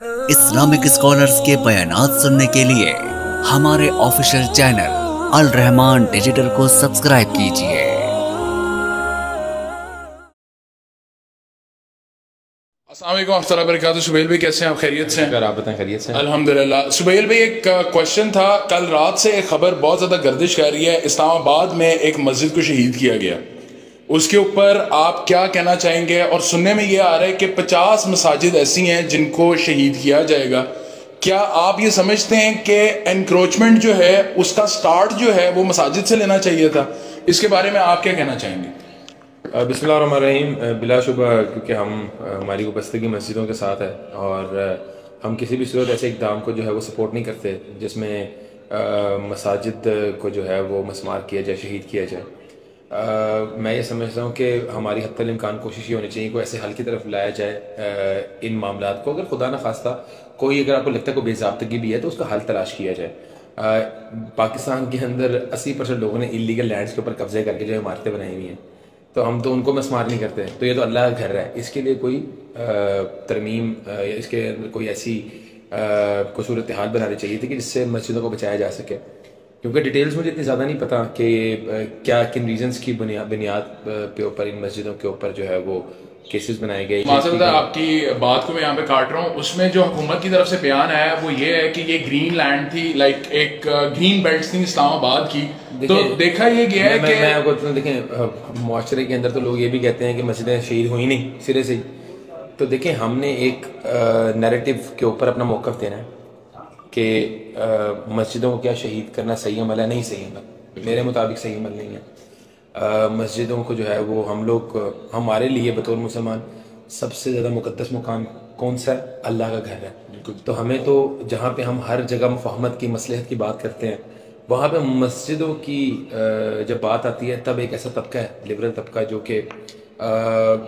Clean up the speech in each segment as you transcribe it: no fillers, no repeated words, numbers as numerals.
Islamic scholars के बयानात सुनने के लिए हमारे ऑफिशियल चैनल अल रहमान डिजिटल को सब्सक्राइब कीजिए। अस्सलाम वालेकुम रहमतुल्लाहि व बरकातहू। सुबैल भाई कैसे हैं आप? खैरियत से हैं? अगर आप बताएं खैरियत से। अल्हम्दुलिल्लाह। सुबैल भाई एक क्वेश्चन था, कल रात से एक खबर बहुत ज़्यादा गर्दिश कर रही है, इस्लामाबाद में एक मस्जिद को शहीद किया गया, उसके ऊपर आप क्या कहना चाहेंगे? और सुनने में ये आ रहा है कि 50 मसाजिद ऐसी हैं जिनको शहीद किया जाएगा। क्या आप ये समझते हैं कि एनक्रोचमेंट जो है उसका स्टार्ट जो है वो मसाजिद से लेना चाहिए था? इसके बारे में आप क्या कहना चाहेंगे? बिस्मिल्लाहिर्रहमानिर्रहीम। बिलाशुबा क्योंकि हमारी वाबस्तगी मस्जिदों के साथ है और हम किसी भी सूरत ऐसे इक़दाम को जो है वो सपोर्ट नहीं करते जिसमें मसाजिद को जो है वो मसमार किया जाए, शहीद किया जाए। मैं ये समझता हूँ कि हमारी हत्तल इम्कान कोशिश ये होनी चाहिए कोई ऐसे हल की तरफ लाया जाए इन मामलात को। अगर खुदा न खास्ता कोई अगर आपको लगता है कोई बेज़ाब्तगी भी है तो उसका हल तलाश किया जाए। पाकिस्तान के अंदर 80% लोगों ने इलीगल लैंड्स के ऊपर कब्जे करके जो इमारतें बनाई हुई हैं, तो हम तो उनको मसमार नहीं करते। तो ये तो अल्लाह का घर है, इसके लिए कोई तरमीम या इसके अंदर कोई ऐसी कोई सूरत हाल बनानी चाहिए थी कि जिससे मस्जिदों को बचाया जा सके। क्योंकि डिटेल्स मुझे इतनी ज़्यादा नहीं पता कि क्या किन रीजंस की बुनियाद पे ऊपर इन मस्जिदों के ऊपर जो है वो केसेस बनाए गए। माज़रत है, आपकी बात को मैं यहाँ पे काट रहा हूँ। उसमें जो हुकूमत की तरफ से बयान आया वो ये है कि ये ग्रीन लैंड थी, लाइक एक ग्रीन बेल्ट थी इस्लामाबाद की। तो देखा ये गया है कि मैं आपको देखें मुआशरे के अंदर तो लोग ये भी कहते हैं कि मस्जिदें शहीद हुई नहीं सिरे से ही। तो देखें हमने एक नैरेटिव के ऊपर अपना मौक़िफ़ देना है कि मस्जिदों को क्या शहीद करना सही अमल है? नहीं सही अमल, मेरे मुताबिक सही अमल नहीं है। मस्जिदों को जो है वो हम लोग हमारे लिए बतौर मुसलमान सबसे ज़्यादा मुक़द्दस मुकाम कौन सा है? अल्लाह का घर है। तो हमें तो जहाँ पे हम हर जगह मुफ़ाहमत की मसलहत की बात करते हैं, वहाँ पे मस्जिदों की जब बात आती है तब एक ऐसा तबका है, लिबरल तबका, जो कि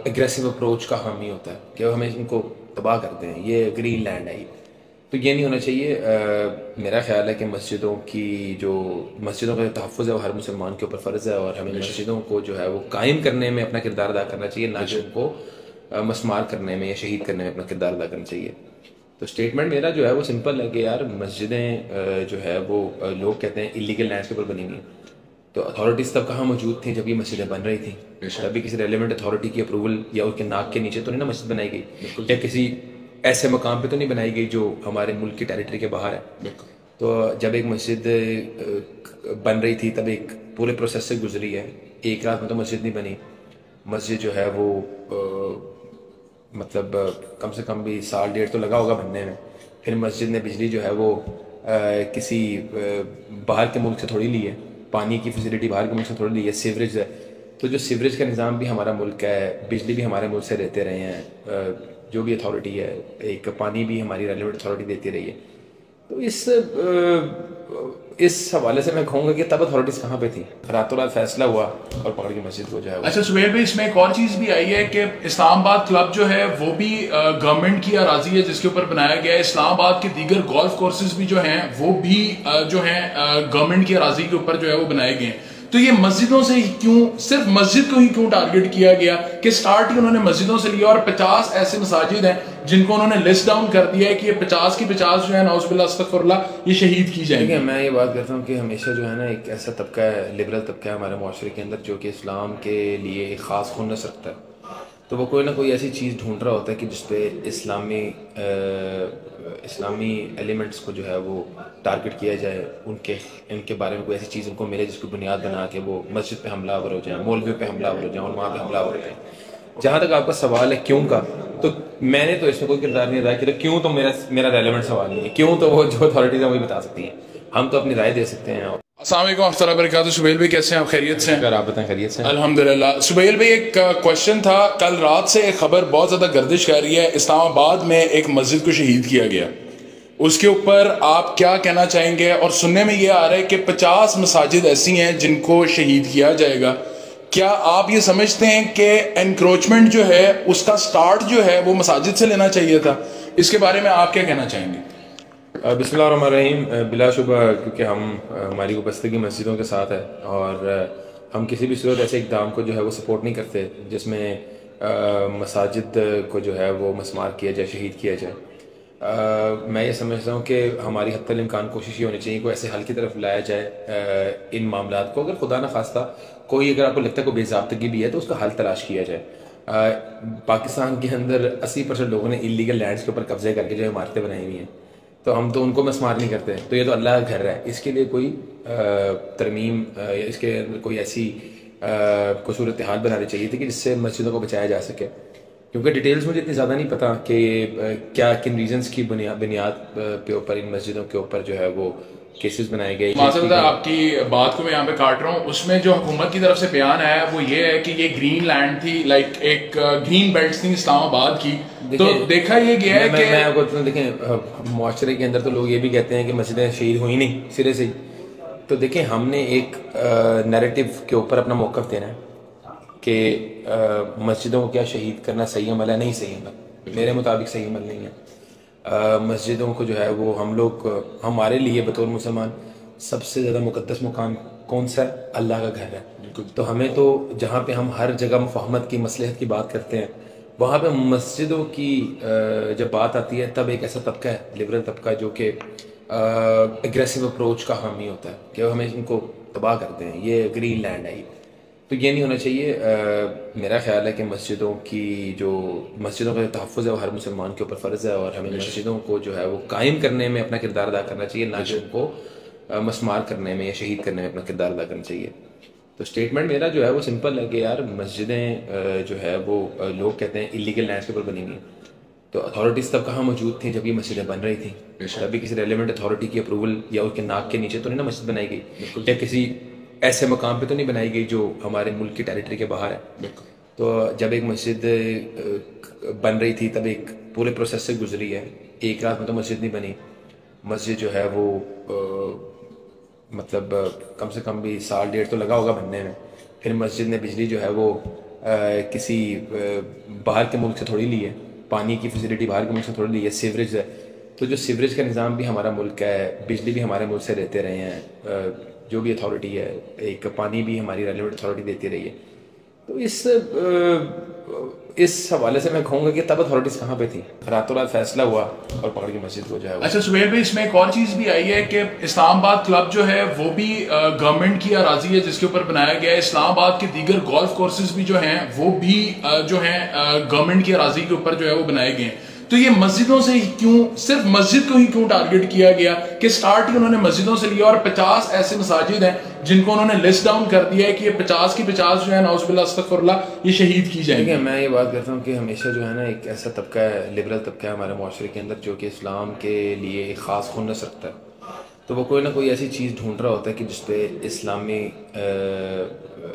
एग्रेसिव अप्रोच का हामी होता है कि हमें इनको तबाह करते हैं, ये ग्रीन लैंड है। तो ये नहीं होना चाहिए। मेरा ख्याल है कि मस्जिदों का तहफ़्फ़ुज़ है वो हर मुसलमान के ऊपर फ़र्ज़ है और हमें मस्जिदों को जो है वो कायम करने में अपना किरदार अदा करना चाहिए, ना कि उनको मसमार करने में या शहीद करने में अपना किरदार अदा करना चाहिए। तो स्टेटमेंट मेरा जो है वो सिंपल है कि यार मस्जिदें जो है वो लोग कहते हैं इलीगल लैंड्स के ऊपर बनी हुई, तो अथॉरिटीज़ तब कहाँ मौजूद थी जब ये मस्जिदें बन रही थी? तभी किसी रेलिवेंट अथॉरिटी की अप्रूवल या उसके नाक के नीचे तो नहीं ना मस्जिद बनाई गई, या किसी ऐसे मकाम पे तो नहीं बनाई गई जो हमारे मुल्क की टेरिटरी के बाहर है। तो जब एक मस्जिद बन रही थी तब एक पूरे प्रोसेस से गुजरी है, एक रात में तो मस्जिद नहीं बनी। मस्जिद जो है वो मतलब कम से कम भी साल डेढ़ तो लगा होगा बनने में। फिर मस्जिद ने बिजली जो है वो किसी बाहर के मुल्क से थोड़ी ली है, पानी की फैसिलिटी बाहर के मुल्क से थोड़ी ली है, सीवरेज है। तो जो सीवरेज का निज़ाम भी हमारा मुल्क का है, बिजली भी हमारे मुल्क से देते रहे हैं, जो भी अथॉरिटी है, एक पानी भी हमारी रेलिवेंट अथॉरिटी देती रही है। तो इस हवाले से मैं कहूँगा कि तब अथॉरिटीज़ कहाँ पे थी? रातों रात फैसला हुआ और पकड़ के मस्जिद को जो है। अच्छा सुबैल भाई, इसमें एक और चीज़ भी आई है कि इस्लामाबाद क्लब जो है वो भी गवर्नमेंट की अराजी है जिसके ऊपर बनाया गया है। इस्लामाबाद के दीगर गोल्फ कोर्सेज भी जो हैं वो भी जो हैं गवर्नमेंट की अराजी के ऊपर जो है वो बनाए गए हैं। तो ये मस्जिदों से ही क्यों, सिर्फ मस्जिद को ही क्यों टारगेट किया गया कि स्टार्ट ही उन्होंने मस्जिदों से लिया? और 50 ऐसे मसाजिद हैं जिनको उन्होंने लिस्ट डाउन कर दिया है कि ये 50 की 50 जो है नाउज़ुबिल्लाह अस्तगफिरुल्लाह ये शहीद की जाएंगे। मैं ये बात करता हूँ कि हमेशा जो है ना एक ऐसा तबका है, लिबरल तबका है हमारे मुआशरे के अंदर, जो कि इस्लाम के लिए एक ख़ास खुन्नस रखता है। तो वो कोई ना कोई ऐसी चीज़ ढूंढ रहा होता है कि जिसपे इस्लामी एलिमेंट्स को जो है वो टारगेट किया जाए, इनके बारे में कोई ऐसी चीज़ उनको मिले जिसको बुनियाद बना के वो मस्जिद पे हमलावर हो जाए, मौलवी पे हमलावर हो जाए और वहाँ पे हमलावर हो जाए। जहाँ तक आपका सवाल है क्यों का, तो मैंने तो इसमें कोई किरदार नहीं अदा किया। तो क्यों तो मेरा रेलेवेंट सवाल नहीं है, क्यों तो वो जो अथॉरिटीज़ हैं वही बता सकती हैं, हम तो अपनी राय दे सकते हैं। अस्सलाम वालेकुम रहमतुल्लाहि व बरकातहू। सुबैल भाई कैसे हैं आप? खैरियत से हैं? अगर आप बताएं खैरियत से। अल्हम्दुलिल्लाह। सुबैल भाई एक क्वेश्चन था, कल रात से एक खबर बहुत ज़्यादा गर्दिश कर रही है, इस्लामाबाद में एक मस्जिद को शहीद किया गया, उसके ऊपर आप क्या कहना चाहेंगे? और सुनने में ये आ रहा है कि 50 मसाजिद ऐसी हैं जिनको शहीद किया जाएगा। क्या आप ये समझते हैं कि एनक्रोचमेंट जो है उसका स्टार्ट जो है वो मसाजिद से लेना चाहिए था? इसके बारे में आप क्या कहना चाहेंगे? बिस्मिल्लाहिर्रहमानिर्रहीम। बिलाशुबा क्योंकि हमारी वाबस्तगी मस्जिदों के साथ है और हम किसी भी सूरत ऐसे इक़दाम को जो है वो सपोर्ट नहीं करते जिसमें मसाजिद को जो है वो मसमार किया जाए, शहीद किया जाए। मैं ये समझता हूँ कि हमारी हद इम्कान कोशिश ये होनी चाहिए कोई ऐसे हल की तरफ लाया जाए इन मामलात को। अगर खुदा न खास्ता कोई अगर आपको लगता है कोई बेज़ाब्तगी भी है तो उसका हल तलाश किया जाए। पाकिस्तान के अंदर 80% लोगों ने इलीगल लैंड्स के ऊपर कब्जे करके जो इमारतें बनाई हुई हैं, तो हम तो उनको मस्मार नहीं करते, तो ये तो अल्लाह का घर है। इसके लिए कोई तरमीम इसके अंदर कोई ऐसी कोई सूरत हाल बनानी चाहिए थी कि जिससे मस्जिदों को बचाया जा सके। क्योंकि डिटेल्स मुझे इतनी ज़्यादा नहीं पता कि क्या किन रीजंस की बुनियाद पे ऊपर इन मस्जिदों के ऊपर जो है वो केसेस बनाए गए। आपकी बात को मैं यहाँ पे काट रहा हूँ, उसमें जो हुकूमत की तरफ से बयान आया वो ये है कि ये ग्रीन लैंड थी, लाइक एक ग्रीन बेल्ट थी इस्लामाबाद की। तो देखा ये गया है कि मैं आपको देखें मुआशरे के अंदर तो लोग ये भी कहते हैं कि मस्जिदें शहीद हुई नहीं सिरे से ही। तो देखें हमने एक नैरेटिव के ऊपर अपना मौक़िफ़ देना है कि मस्जिदों को क्या शहीद करना सही अमल है, नहीं सही अमल, मेरे मुताबिक सही अमल नहीं है। मस्जिदों को जो है वो हम लोग हमारे लिए बतौर मुसलमान सबसे ज़्यादा मुक़द्दस मुकाम कौन सा है? अल्लाह का घर है। तो हमें तो जहाँ पे हम हर जगह मुफाहमत की मसलहत की बात करते हैं, वहाँ पे मस्जिदों की जब बात आती है तब एक ऐसा तबका है, लिबरल तबका, जो कि एग्रेसिव अप्रोच का हामी होता है कि हमें इनको तबाह करते हैं, ये ग्रीन लैंड है। तो ये नहीं होना चाहिए। मेरा ख्याल है कि मस्जिदों का जो तहफ़्फ़ुज़ है वो हर मुसलमान के ऊपर फ़र्ज़ है, और हमें मस्जिदों को जो है वो कायम करने में अपना किरदार अदा करना चाहिए, ना कि उनको मस्मार करने में या शहीद करने में अपना किरदार अदा करना चाहिए। तो स्टेटमेंट मेरा जो है वो सिंपल है कि यार मस्जिदें जो है वो लोग कहते हैं इलीगल लैंड्स के ऊपर बनी हुई, तो अथॉरिटीज़ तब कहाँ मौजूद थी जब ये मस्जिदें बन रही थी? तभी किसी रेलिवेंट अथॉरिटी की अप्रूवल या उसके नाक के नीचे तो नहीं ना मस्जिद बनाई गई, या किसी ऐसे मकाम पे तो नहीं बनाई गई जो हमारे मुल्क की टेरिटरी के बाहर है। तो जब एक मस्जिद बन रही थी तब एक पूरे प्रोसेस से गुजरी है, एक रात में तो मस्जिद नहीं बनी। मस्जिद जो है वो मतलब कम से कम भी 1.5 साल तो लगा होगा बनने में। फिर मस्जिद ने बिजली जो है वो किसी बाहर के मुल्क से थोड़ी ली है, पानी की फैसिलिटी बाहर के मुल्क से थोड़ी ली है, सीवरेज है। तो जो सीवरेज का निज़ाम भी हमारा मुल्क है, बिजली भी हमारे मुल्क से देते रहे हैं, जो भी अथॉरिटी है, एक पानी भी हमारी रेलिवेंट अथॉरिटी देती रही है। तो इस हवाले से मैं कहूँगा कि तब अथॉरिटीज़ कहाँ पे थी? रातों रात फैसला हुआ और पकड़ के मस्जिद को जो है। अच्छा सुहेल भाई, इसमें एक और चीज़ भी आई है कि इस्लामाबाद क्लब जो है वो भी गवर्नमेंट की अराजी है जिसके ऊपर बनाया गया है। इस्लामाबाद के दीगर गोल्फ कोर्सेज भी जो हैं वो भी जो हैं गवर्नमेंट की अराजी के ऊपर जो है वो बनाए गए हैं। तो ये मस्जिदों से क्यों, सिर्फ मस्जिद को ही क्यों टारगेट किया गया कि स्टार्ट ही उन्होंने मस्जिदों से लिया, और 50 ऐसे मसाजिद हैं जिनको उन्होंने लिस्ट डाउन कर दिया है कि ये 50 की 50 जो है नाउज़ुबिल्लाह अस्तगफिरुल्लाह ये शहीद की जाएंगे। मैं ये बात करता हूँ कि हमेशा जो है ना एक ऐसा तबका है, लिबरल तबका है हमारे मुआशरे के अंदर, जो कि इस्लाम के लिए एक ख़ास खुन्नस रखता है। तो वो कोई ना कोई ऐसी चीज़ ढूंढ रहा होता है कि जिसपे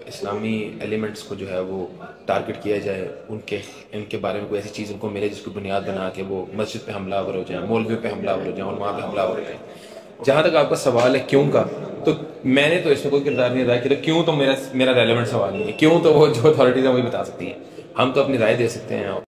इस्लामी एलिमेंट्स को जो है वो टारगेट किया जाए, उनके बारे में कोई ऐसी चीज़ उनको मिले जिसको बुनियाद बना के वो मस्जिद पे हमलावर हो जाए, मौलवी पे हमलावर हो जाए, और वहाँ पे हमलावर हो जाए। जहाँ तक आपका सवाल है क्यों का, तो मैंने तो इसमें कोई किरदार नहीं अदा किया। क्यों तो मेरा रेलेवेंट सवाल नहीं है, क्यों तो वो जो अथॉरिटीज़ है वही बता सकती हैं, हम तो अपनी राय दे सकते हैं।